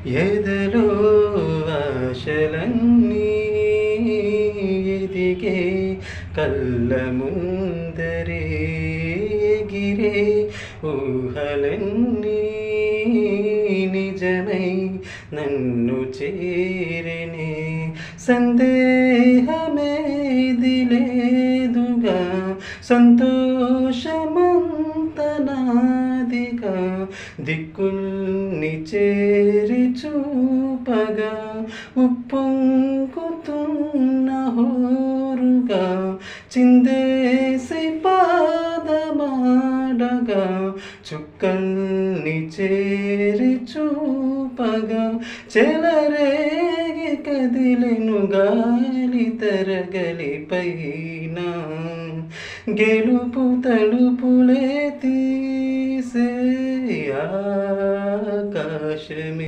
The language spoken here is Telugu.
ఎదలో ఆశలన్నీ ఎదిగే కళ్ళ ముందరే ఎగిరే ఊహలన్నీ నిజమై నన్ను చేరినే సందేహమేది లేదుగా సంతోషమంత నాదిగా దిక్కుల్ని చేరి చూపగా ఉప్పొంగుతున్న హోరుగా చిందేసి పాదమాడగా చుక్కల్ని చేరి చూపగా చెలరేగి కదిలెను గాలి తరగలిపైన గెలుపు తలుపులే తీసే ఆకాశమే.